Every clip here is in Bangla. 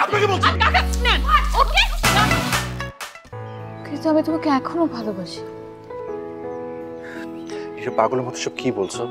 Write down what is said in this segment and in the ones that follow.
আপনাকে বলছি। কিন্তু আমি তোমাকে এখনো ভালোবাসি। এসব পাগলের মতো সব কি বলছো?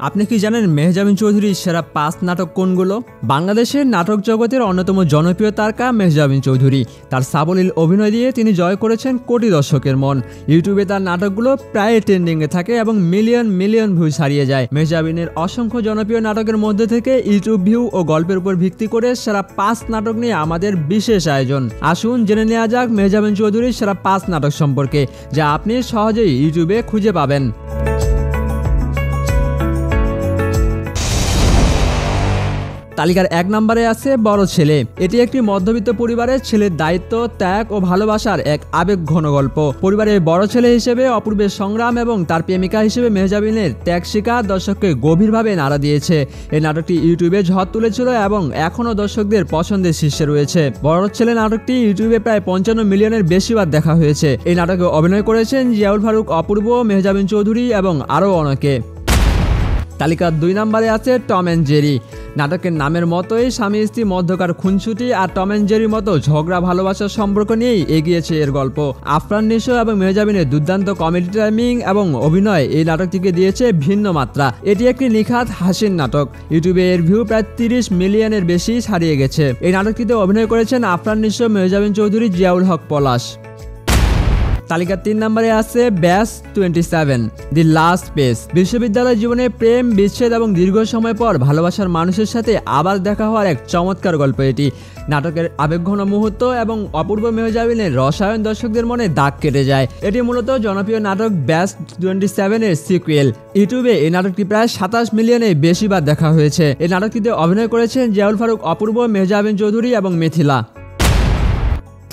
আপনি কি জানেন মেহজাবিন চৌধুরীর সেরা 5 নাটক কোনগুলো? বাংলাদেশের নাটক জগতের অন্যতম জনপ্রিয় তারকা মেহজাবিন চৌধুরী। তার সাবলীল অভিনয় দিয়ে তিনি জয় করেছেন কোটি দর্শকের মন। ইউটিউবে তার নাটকগুলো প্রায় ট্রেন্ডিংয়ে থাকে এবং মিলিয়ন মিলিয়ন ভিউ ছাড়িয়ে যায়। মেহজাবিনের অসংখ্য জনপ্রিয় নাটকের মধ্যে থেকে ইউটিউব ভিউ ও গল্পের উপর ভিত্তি করে সেরা 5 নাটক নিয়ে আমাদের বিশেষ আয়োজন। আসুন জেনে নেওয়া যাক মেহজাবিন চৌধুরীর সেরা 5 নাটক সম্পর্কে, যা আপনি সহজেই ইউটিউবে খুঁজে পাবেন। তালিকার 1 নম্বরে আছে বড় ছেলে। এটি একটি মধ্যবিত্ত পরিবারের ছেলের দায়িত্ব, ত্যাগ ও ভালোবাসার এক আবেগঘন গল্প। পরিবারের বড় ছেলে হিসেবে অপূর্বের সংগ্রাম এবং তার প্রেমিকা হিসেবে মেহজাবিনের ত্যাগ শিকার দর্শককে গভীরভাবে নাড়া দিয়েছে। এই নাটকটি ইউটিউবে ঝড় তুলেছিল এবং এখনও দর্শকদের পছন্দের শীর্ষে রয়েছে। বড় ছেলে নাটকটি ইউটিউবে প্রায় 55 মিলিয়নের বেশি বার দেখা হয়েছে। এই নাটকে অভিনয় করেছেন জিয়াউল ফারুক, অপূর্ব, মেহজাবিন চৌধুরী এবং আরও অনেকে। তালিকার 2 নম্বরে আছে টম অ্যান্ড জেরি। নাটকের নামের মতোই স্বামী স্ত্রী মধ্যকার খুনসুটি আর টম অ্যান্ড জেরির মতো ঝগড়া ভালোবাসার সম্পর্ক নিয়েই এগিয়েছে এর গল্প। আফরান নিশো এবং মেহজাবিনের দুর্দান্ত কমেডি টাইমিং এবং অভিনয় এই নাটকটিকে দিয়েছে ভিন্ন মাত্রা। এটি একটি নিখাত হাসির নাটক। ইউটিউবে এর ভিউ প্রায় 30 মিলিয়নের বেশি ছাড়িয়ে গেছে। এই নাটকটিতে অভিনয় করেছেন আফরান নিশো, মেহজাবিন চৌধুরী, জিয়াউল হক পলাশ। তালিকার 3 নম্বরে আছে ব্যাচ 27 দি লাস্ট পেজ। বিশ্ববিদ্যালয় জীবনে প্রেম, বিচ্ছেদ এবং দীর্ঘ সময় পর ভালোবাসার মানুষের সাথে আবার দেখা হওয়ার এক চমৎকার গল্প এটি। নাটকের আবেগঘন মুহূর্ত এবং অপূর্ব মেহজাবিনের রসায়ন দর্শকদের মনে দাগ কেটে যায়। এটি মূলত জনপ্রিয় নাটক ব্যাচ 27 এর সিকুয়েল। ইউটিউবে এই নাটকটি প্রায় 27 মিলিয়নের বেশি বার দেখা হয়েছে। এই নাটকটিতে অভিনয় করেছেন জিয়াউল ফারুক, অপূর্ব, মেহজাবিন চৌধুরী এবং মিথিলা।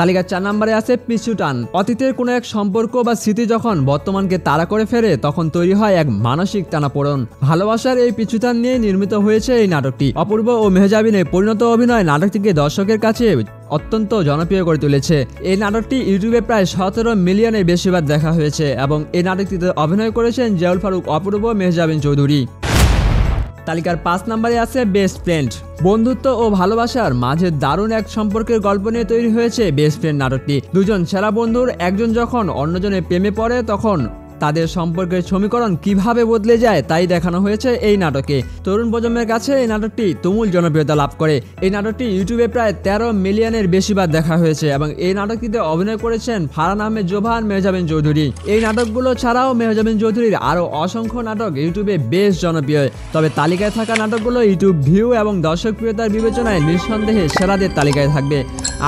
তালিকার 4 নম্বরে আছে পিছু টান। অতীতের কোনো এক সম্পর্ক বা স্মৃতি যখন বর্তমানকে তাড়া করে ফেরে, তখন তৈরি হয় এক মানসিক টানাপোড়েন। ভালোবাসার এই পিছুটান নিয়ে নির্মিত হয়েছে এই নাটকটি। অপূর্ব ও মেহজাবিনের পরিণত অভিনয় নাটকটিকে দর্শকের কাছে অত্যন্ত জনপ্রিয় করে তুলেছে। এই নাটকটি ইউটিউবে প্রায় 17 মিলিয়নের বেশি বার দেখা হয়েছে এবং এই নাটকটিতে অভিনয় করেছেন জিয়াউল ফারুক, অপূর্ব, মেহজাবিন চৌধুরী। তালিকার 5 নম্বরে আছে বেস্ট ফ্রেন্ড। বন্ধুত্ব ও ভালোবাসার মাঝে দারুণ এক সম্পর্কের গল্প নিয়ে তৈরি হয়েছে বেস্ট ফ্রেন্ড নাটকটি। দুজন সেরা বন্ধুর একজন যখন অন্যজনের প্রেমে পড়ে, তখন তাদের সম্পর্কের সমীকরণ কিভাবে বদলে যায় তাই দেখানো হয়েছে এই নাটকে। তরুণ প্রজন্মের কাছে এই নাটকটি তুমুল জনপ্রিয়তা লাভ করে। এই নাটকটি ইউটিউবে প্রায় 13 মিলিয়নের বেশি বার দেখা হয়েছে এবং এই নাটকটিতে অভিনয় করেছেন ফারহান আহমেদ জোবান, মেহজাবিন চৌধুরী। এই নাটকগুলো ছাড়াও মেহজাবিন চৌধুরীর আরও অসংখ্য নাটক ইউটিউবে বেশ জনপ্রিয়। তবে তালিকায় থাকা নাটকগুলো ইউটিউব ভিউ এবং দর্শকপ্রিয়তার বিবেচনায় নিঃসন্দেহে সেরাদের তালিকায় থাকবে।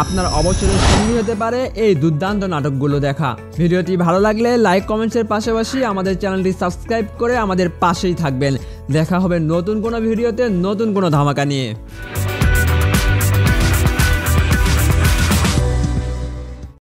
আপনার অবসরের সঙ্গী হতে পারে এই দুর্দান্ত নাটকগুলো দেখা। ভিডিওটি ভালো লাগলে লাইক, কমেন্টসের পাশাপাশি আমাদের চ্যানেলটি সাবস্ক্রাইব করে আমাদের পাশেই থাকবেন। দেখা হবে নতুন কোনো ভিডিওতে নতুন কোনো ধামাকা নিয়ে।